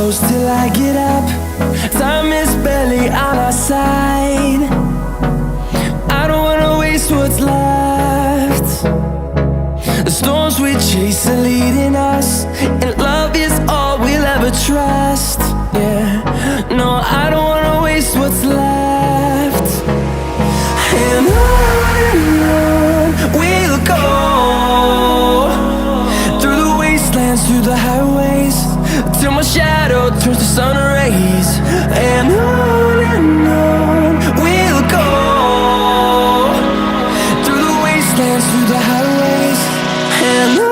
close till I get up. Time is barely on our side. I don't wanna waste what's left. The storms we chase are leading us, and love is all we'll ever trust. Yeah, no, I don't wanna waste what's left. And on we'll go, through the wastelands, through the highways, till my shadow turns to sun rays. And on we'll go, through the wastelands, through the highways, and on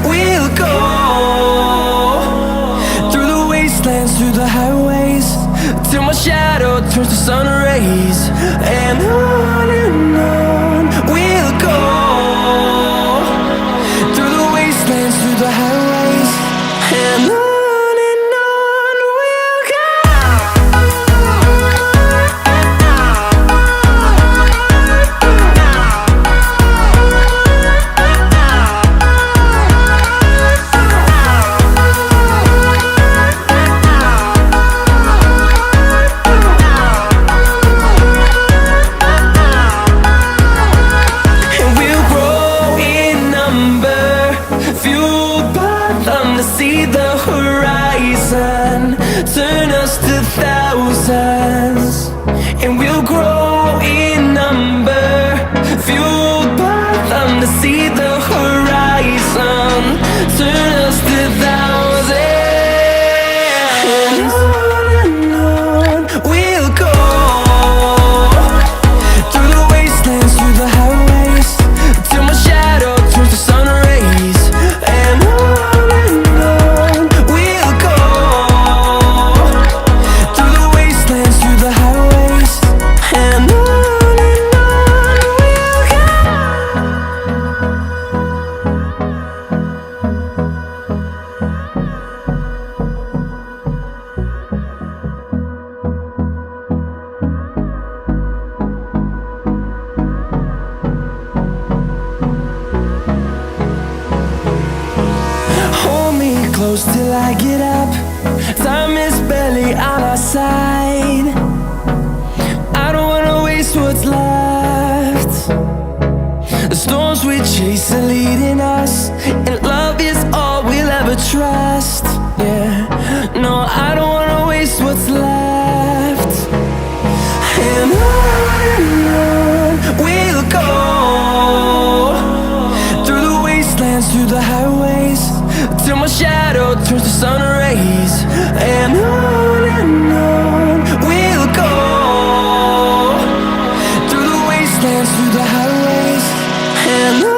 we'll go. Through the highways, till my shadow turns to sun rays. And on we'll go, through the wastelands, through the highways, and on we'll go. See the horizon turn us to thousands, and we'll grow in number, fueled by them. To see the horizon turn us to thousands, and on we'll go, through the wastelands, through the highways, till my shadow turns to sun rays. And close till I get up. Time is barely on our side. I don't wanna waste what's left. The storms we chase are leading us, and love is all we'll ever trust. Yeah, no, I don't wanna waste what's left. And on we'll go, through the wastelands, through the highways, till my shadow turns to sun rays. And on we'll go, through the wastelands, through the highways, and on.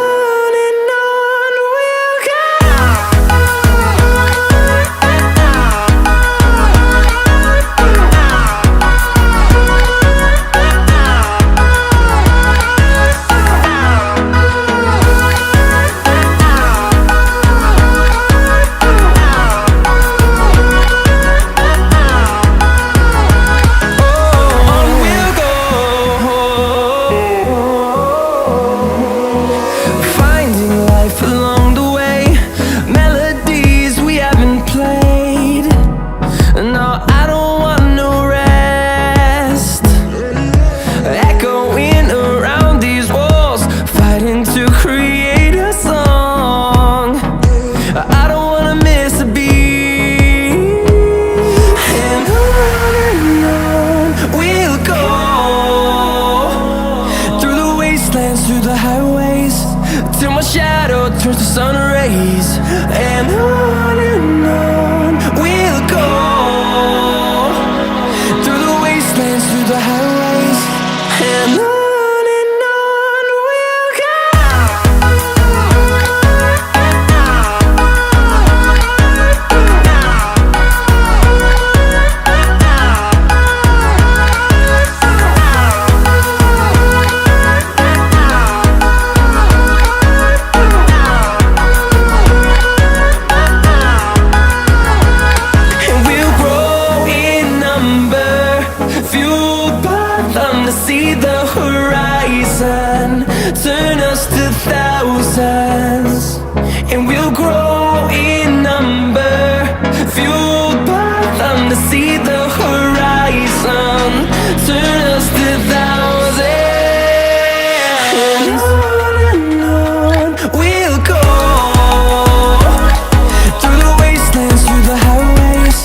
Through till my shadow turns to sun rays. And on we'll go, through the wastelands, through the highways, and on we'll go. See the horizon turn us to thousands, and we'll grow in number, fueled by them. To see the horizon turn us to thousands, and on we'll go, through the wastelands, through the highways,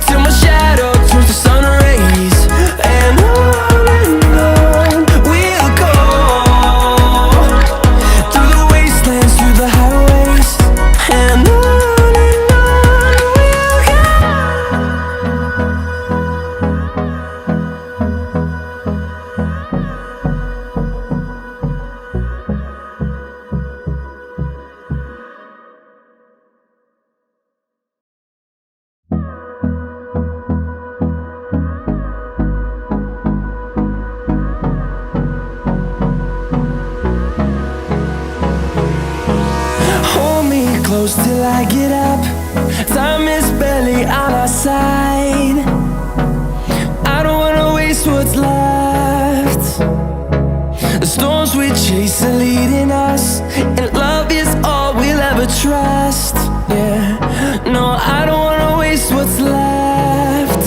till my shadow turns to sun rays. And close till I get up. Time is barely on our side. I don't wanna waste what's left. The storms we chase are leading us, and love is all we'll ever trust. Yeah, no, I don't wanna waste what's left.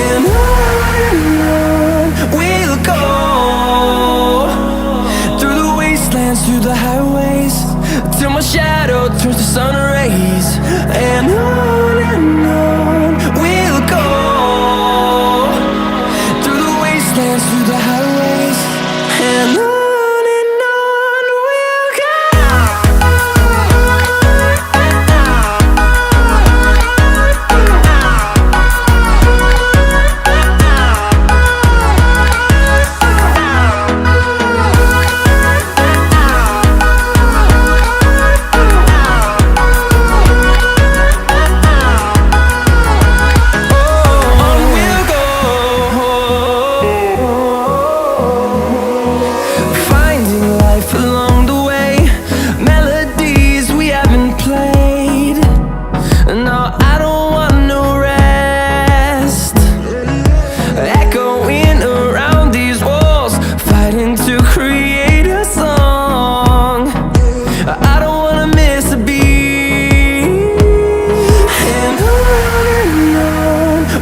And on we'll go, through the wastelands, through the highways, till my shadow turns to sun rays. And on we'll go, through the wastelands, through the highways, and on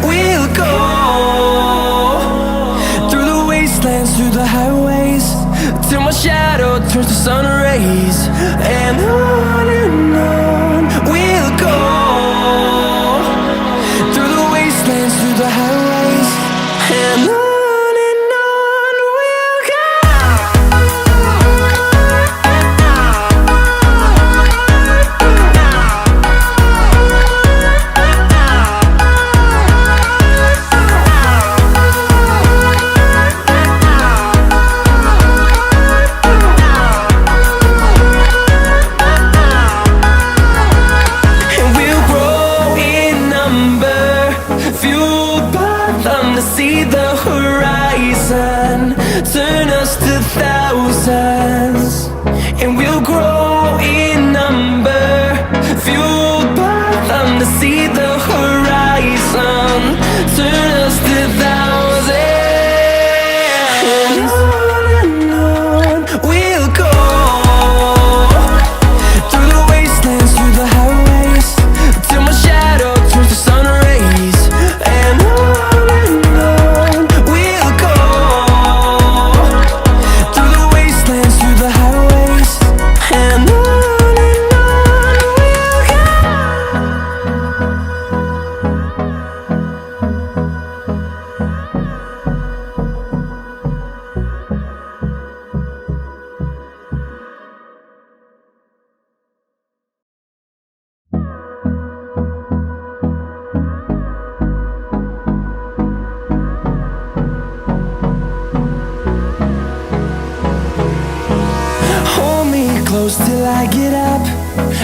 we'll go. Through the highways, till my shadow turns to sun rays. And on we'll go, through the wastelands, through the highways, and on we'll go. To see the horizon turn us to thousands, and we'll grow in number, fueled by them. To see the horizon turn us to thousands, and on we'll go, through the wastelands, through the highways, till my shadow turns to sun rays. And we'll go, through the wastelands, through the highways, and close till I get up.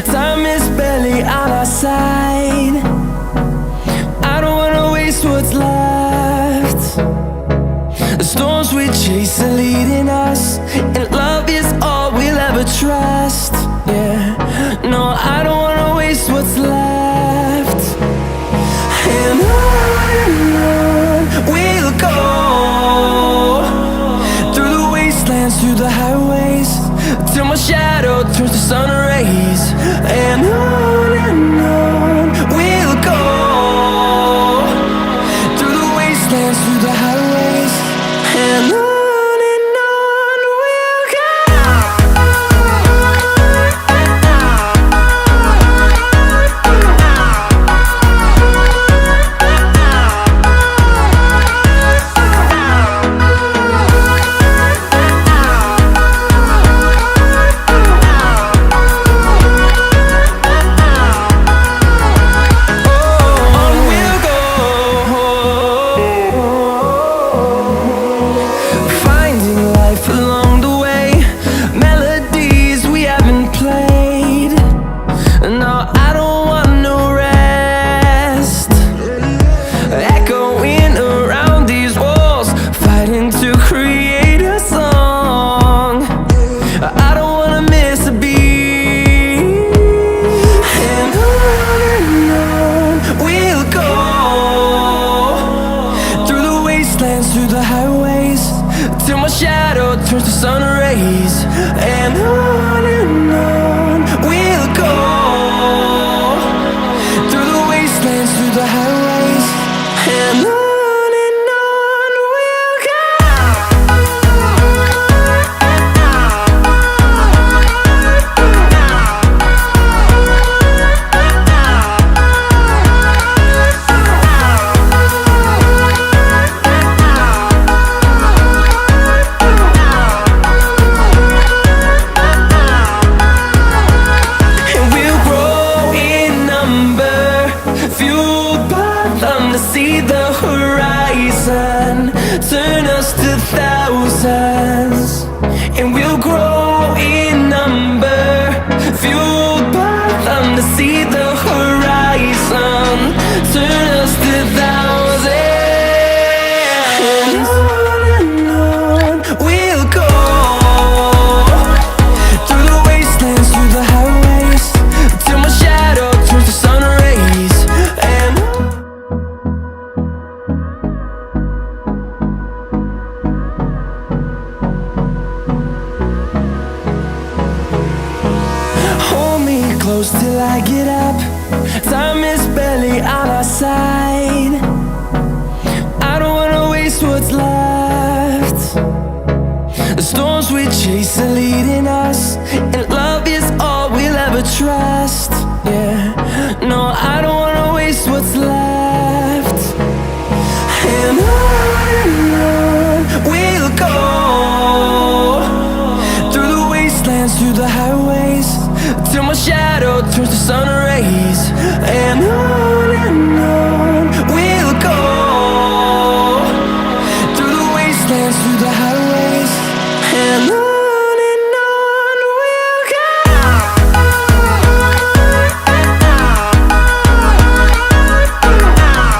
Time is barely on our side. I don't wanna waste what's left. The storms we chase are leading us, and love is all we'll ever trust. Yeah, no, I don't wanna waste what's left. And on we'll go, through the wastelands, through the highways, till my shadow turns to sun rays. And on we'll go, through the wastelands, through the highways, and on we'll go. Through the highways, till my shadow turns to sun rays. And on we'll go, through the wastelands, through the highways, and on we'll go. To see the horizon turn us to thousands, and we'll grow in number, fueled by them. To see the horizon turn us to thousands, and on we'll go, through the wastelands, through the highways, till my shadow turns to sun rays. And close till I get up. Time is barely on our side. I don't wanna waste what's left. The storms we chase are leading us, and love is all we'll ever trust. Yeah, no, I don't wanna waste what's left. And on we'll go, through the wastelands, through the highways, till my shadow turns to sun rays. And on we'll go, through the wastelands, through the highways.